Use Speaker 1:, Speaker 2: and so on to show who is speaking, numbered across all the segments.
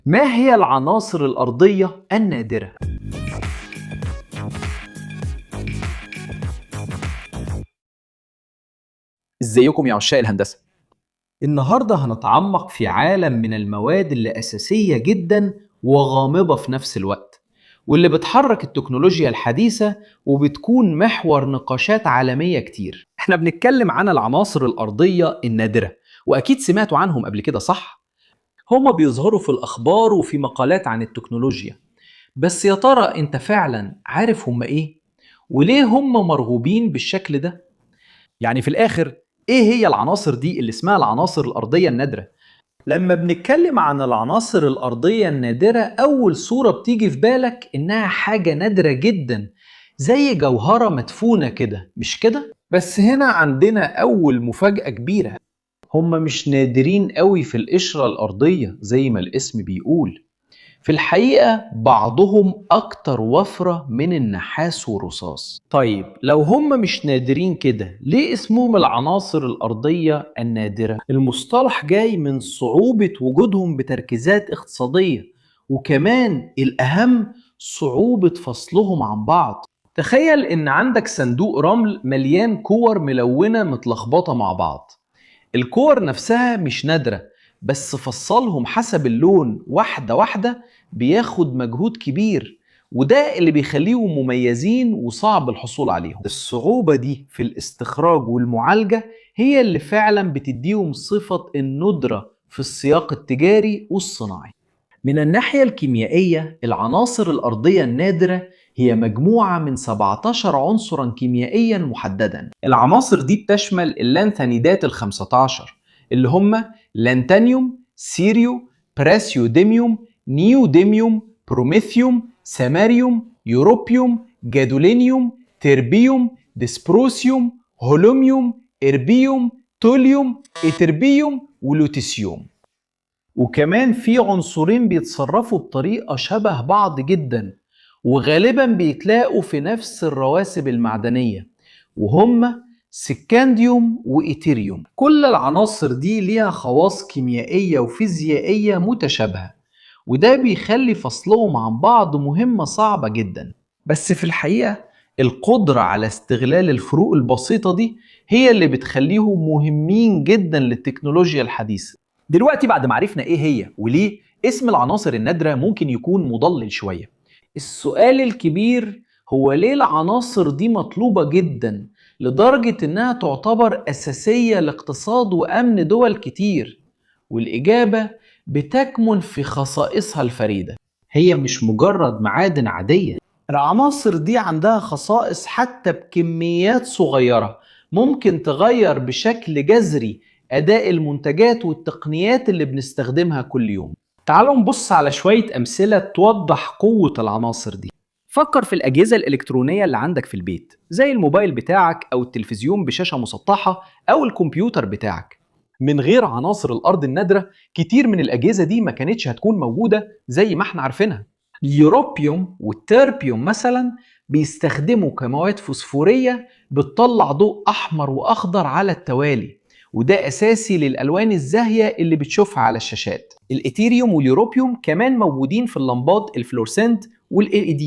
Speaker 1: ما هي العناصر الأرضية النادرة؟
Speaker 2: ازيكم يا عشاق الهندسة؟
Speaker 1: النهاردة هنتعمق في عالم من المواد اللي أساسية جدا وغامضة في نفس الوقت، واللي بتحرك التكنولوجيا الحديثة وبتكون محور نقاشات عالمية كتير.
Speaker 2: احنا بنتكلم عن العناصر الأرضية النادرة، وأكيد سمعتوا عنهم قبل كده صح؟
Speaker 1: هما بيظهروا في الأخبار وفي مقالات عن التكنولوجيا، بس يا ترى أنت فعلا عارف هما إيه؟ وليه هما مرغوبين بالشكل ده؟
Speaker 2: يعني في الآخر ايه هي العناصر دي اللي اسمها العناصر الأرضية النادرة؟
Speaker 1: لما بنتكلم عن العناصر الأرضية النادرة، أول صورة بتيجي في بالك إنها حاجة نادرة جدا، زي جوهرة مدفونة كده، مش كده؟ بس هنا عندنا أول مفاجأة كبيرة. هما مش نادرين قوي في القشرة الأرضية زي ما الاسم بيقول. في الحقيقة بعضهم أكتر وفرة من النحاس والرصاص. طيب لو هم مش نادرين كده، ليه اسمهم العناصر الأرضية النادرة؟ المصطلح جاي من صعوبة وجودهم بتركيزات اقتصادية، وكمان الأهم صعوبة فصلهم عن بعض. تخيل إن عندك صندوق رمل مليان كور ملونة متلخبطة مع بعض. الكور نفسها مش نادرة، بس فصلهم حسب اللون واحدة واحدة بياخد مجهود كبير، وده اللي بيخليهم مميزين وصعب الحصول عليهم. الصعوبة دي في الاستخراج والمعالجة هي اللي فعلا بتديهم صفة الندرة في السياق التجاري والصناعي. من الناحية الكيميائية، العناصر الأرضية النادرة هي مجموعة من 17 عنصرا كيميائيا محددا. العناصر دي بتشمل اللانثانيدات ال15 اللي هم لانتانيوم، سيريو، براسيوديميوم، نيوديميوم، بروميثيوم، ساماريوم، يوروبيوم، جادولينيوم، تربيوم، ديسبروسيوم، هولوميوم، إربيوم، توليوم، إتربيوم، ولوتيسيوم. وكمان في عنصرين بيتصرفوا بطريقة شبه بعض جدا، وغالبا بيتلاقوا في نفس الرواسب المعدنية، وهم سكانديوم وإيتيريوم. كل العناصر دي ليها خواص كيميائية وفيزيائية متشابهة، وده بيخلي فصلهم عن بعض مهمة صعبة جدا. بس في الحقيقة القدرة على استغلال الفروق البسيطة دي هي اللي بتخليهم مهمين جدا للتكنولوجيا الحديثة.
Speaker 2: دلوقتي بعد ما عرفنا ايه هي وليه، اسم العناصر النادرة ممكن يكون مضلل شوية.
Speaker 1: السؤال الكبير هو ليه العناصر دي مطلوبة جدا لدرجة إنها تعتبر أساسية لاقتصاد وأمن دول كتير؟ والإجابة بتكمن في خصائصها الفريدة. هي مش مجرد معادن عادية، العناصر دي عندها خصائص حتى بكميات صغيرة ممكن تغير بشكل جذري أداء المنتجات والتقنيات اللي بنستخدمها كل يوم. تعالوا نبص على شوية أمثلة توضح قوة العناصر دي.
Speaker 2: فكر في الأجهزة الإلكترونية اللي عندك في البيت، زي الموبايل بتاعك أو التلفزيون بشاشة مسطحة أو الكمبيوتر بتاعك. من غير عناصر الأرض النادرة، كتير من الأجهزة دي ما كانتش هتكون موجودة زي ما احنا عارفينها.
Speaker 1: اليوروبيوم والتربيوم مثلا بيستخدموا كمواد فوسفورية بتطلع ضوء أحمر وأخضر على التوالي، وده أساسي للألوان الزاهية اللي بتشوفها على الشاشات.
Speaker 2: الإيثيريوم واليوروبيوم كمان موجودين في اللمبات الفلورسنت والLED،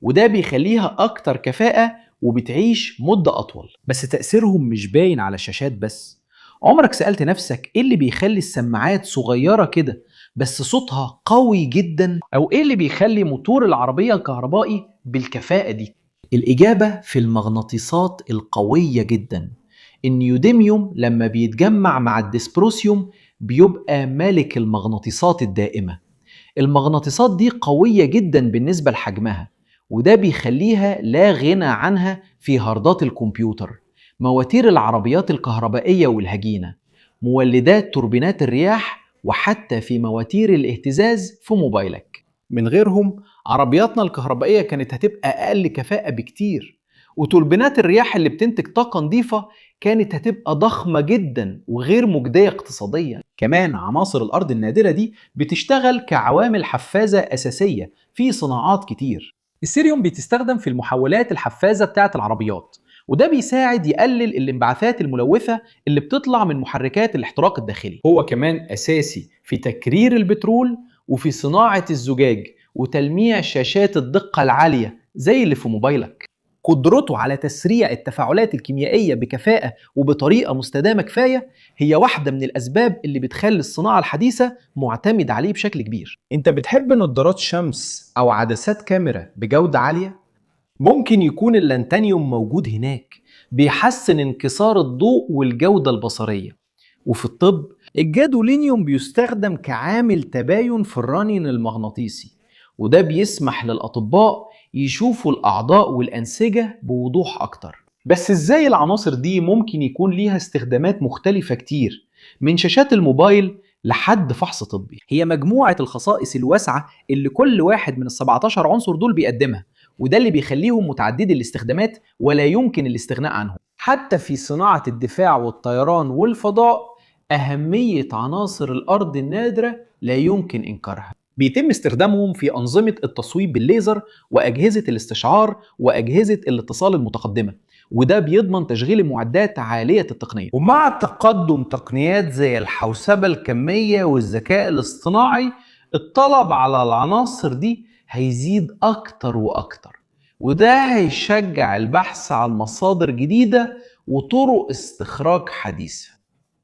Speaker 2: وده بيخليها أكتر كفاءة وبتعيش مدة أطول. بس تأثيرهم مش باين على الشاشات بس. عمرك سألت نفسك إيه اللي بيخلي السماعات صغيرة كده بس صوتها قوي جدا؟ أو إيه اللي بيخلي موتور العربية الكهربائي بالكفاءة دي؟
Speaker 1: الإجابة في المغناطيسات القوية جدا. النيوديميوم لما بيتجمع مع الديسبروسيوم بيبقى ملك المغناطيسات الدائمة. المغناطيسات دي قوية جدا بالنسبة لحجمها، وده بيخليها لا غنى عنها في هاردات الكمبيوتر، مواتير العربيات الكهربائية والهجينة، مولدات توربينات الرياح، وحتى في مواتير الاهتزاز في موبايلك.
Speaker 2: من غيرهم عربياتنا الكهربائية كانت هتبقى أقل كفاءة بكتير،
Speaker 1: وتوربينات الرياح اللي بتنتج طاقة نظيفة كانت هتبقى ضخمة جدا وغير مجدية اقتصاديا.
Speaker 2: كمان عناصر الأرض النادرة دي بتشتغل كعوامل حفازة أساسية في صناعات كتير. السيريوم بتستخدم في المحولات الحفازة بتاعة العربيات، وده بيساعد يقلل الانبعاثات الملوثة اللي بتطلع من محركات الاحتراق الداخلي.
Speaker 1: هو كمان أساسي في تكرير البترول
Speaker 2: وفي صناعة الزجاج وتلميع شاشات الدقة العالية زي اللي في موبايلك. قدرته على تسريع التفاعلات الكيميائية بكفاءة وبطريقة مستدامة كفاية هي واحدة من الأسباب اللي بتخلي الصناعة الحديثة معتمد عليه بشكل كبير.
Speaker 1: انت بتحب نظارات شمس او عدسات كاميرا بجودة عالية؟
Speaker 2: ممكن يكون اللانتانيوم موجود هناك، بيحسن انكسار الضوء والجودة البصرية. وفي الطب
Speaker 1: الجادولينيوم بيستخدم كعامل تباين في الرنين المغناطيسي،
Speaker 2: وده بيسمح للأطباء يشوفوا الأعضاء والأنسجة بوضوح أكتر.
Speaker 1: بس ازاي العناصر دي ممكن يكون ليها استخدامات مختلفة كتير، من شاشات الموبايل لحد فحص طبي؟
Speaker 2: هي مجموعة الخصائص الواسعة اللي كل واحد من ال17 عنصر دول بيقدمها، وده اللي بيخليهم متعددي الاستخدامات ولا يمكن الاستغناء عنهم.
Speaker 1: حتى في صناعة الدفاع والطيران والفضاء أهمية عناصر الأرض النادرة لا يمكن إنكارها.
Speaker 2: بيتم استخدامهم في أنظمة التصويب بالليزر وأجهزة الاستشعار وأجهزة الاتصال المتقدمة، وده بيضمن تشغيل معدات عالية التقنية.
Speaker 1: ومع تقدم تقنيات زي الحوسبة الكمية والذكاء الاصطناعي، الطلب على العناصر دي هيزيد أكتر وأكتر، وده هيشجع البحث عن مصادر جديدة وطرق استخراج حديثة.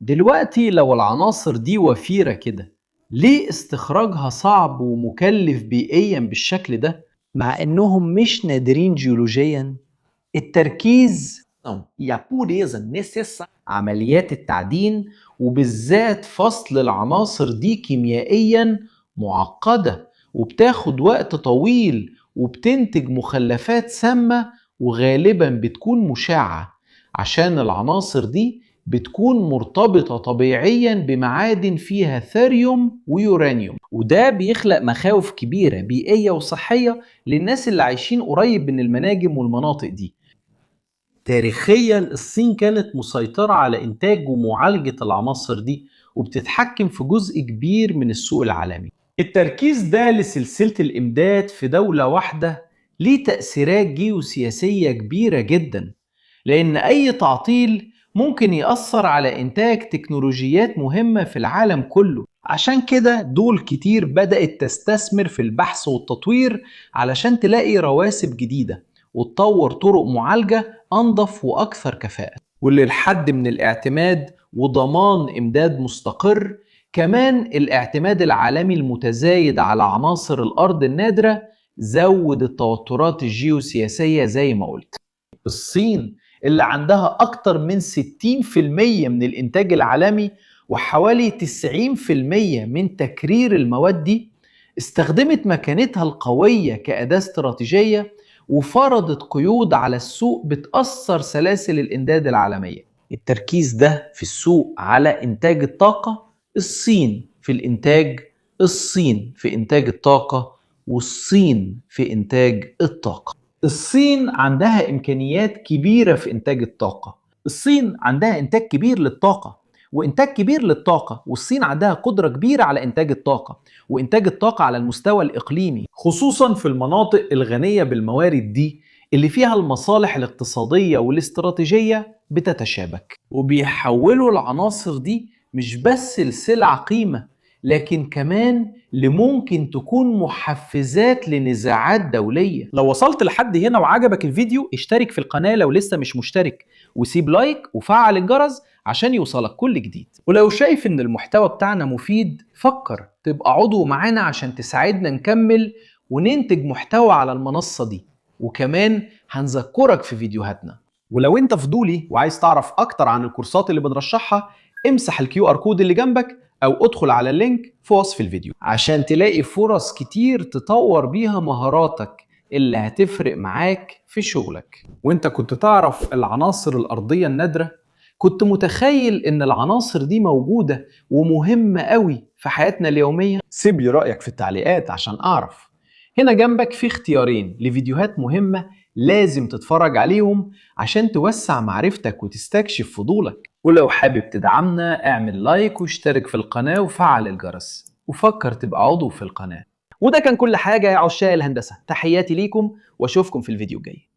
Speaker 1: دلوقتي لو العناصر دي وفيرة كده، ليه استخراجها صعب ومكلف بيئيا بالشكل ده مع انهم مش نادرين جيولوجيا؟ التركيز عمليات التعدين وبالذات فصل العناصر دي كيميائيا معقدة وبتاخد وقت طويل وبتنتج مخلفات سامة وغالبا بتكون مشعة، عشان العناصر دي بتكون مرتبطة طبيعيا بمعادن فيها ثيريوم ويورانيوم، وده بيخلق مخاوف كبيرة بيئية وصحية للناس اللي عايشين قريب من المناجم والمناطق دي. تاريخيا الصين كانت مسيطرة على إنتاج ومعالجة العناصر دي وبتتحكم في جزء كبير من السوق العالمي. التركيز ده لسلسلة الإمداد في دولة واحدة ليه تأثيرات جيوسياسية كبيرة جدا، لأن أي تعطيل ممكن يأثر على إنتاج تكنولوجيات مهمة في العالم كله. عشان كده دول كتير بدأت تستثمر في البحث والتطوير علشان تلاقي رواسب جديدة وتطور طرق معالجة أنظف وأكثر كفاءة، وللحد من الاعتماد وضمان إمداد مستقر. كمان الاعتماد العالمي المتزايد على عناصر الأرض النادرة زود التوترات الجيوسياسية زي ما قلت. الصين اللي عندها أكتر من 60% من الإنتاج العالمي وحوالي 90% من تكرير المواد دي، استخدمت مكانتها القوية كأداة استراتيجية وفرضت قيود على السوق بتأثر سلاسل الإمداد العالمية. التركيز ده في السوق على إنتاج الطاقة، الصين في الإنتاج، الصين في إنتاج الطاقة، والصين في إنتاج الطاقة. الصين عندها إمكانيات كبيرة في إنتاج الطاقة، الصين عندها إنتاج كبير للطاقة وإنتاج كبير للطاقة، والصين عندها قدرة كبيرة على إنتاج الطاقة وإنتاج الطاقة على المستوى الإقليمي، خصوصا في المناطق الغنية بالموارد دي اللي فيها المصالح الاقتصادية والاستراتيجية بتتشابك، وبيحولوا العناصر دي مش بس لسلع قيمة، لكن كمان لممكن تكون محفزات لنزاعات دولية.
Speaker 2: لو وصلت لحد هنا وعجبك الفيديو اشترك في القناة لو لسه مش مشترك، وسيب لايك وفعل الجرس عشان يوصلك كل جديد. ولو شايف ان المحتوى بتاعنا مفيد، فكر تبقى عضو معانا عشان تساعدنا نكمل وننتج محتوى على المنصة دي، وكمان هنذكرك في فيديوهاتنا. ولو انت فضولي وعايز تعرف اكتر عن الكورسات اللي بنرشحها، امسح الQR كود اللي جنبك او ادخل على اللينك في وصف الفيديو
Speaker 1: عشان تلاقي فرص كتير تطور بيها مهاراتك اللي هتفرق معاك في شغلك. وانت كنت تعرف العناصر الأرضية النادرة؟ كنت متخيل ان العناصر دي موجودة ومهمة قوي في حياتنا اليومية؟ سيب لي رأيك في التعليقات عشان اعرف. هنا جنبك في اختيارين لفيديوهات مهمة لازم تتفرج عليهم عشان توسع معرفتك وتستكشف فضولك. ولو حابب تدعمنا اعمل لايك واشترك في القناة وفعل الجرس، وفكر تبقى عضو في القناة.
Speaker 2: وده كان كل حاجة يا عشاق الهندسة، تحياتي ليكم واشوفكم في الفيديو الجاي.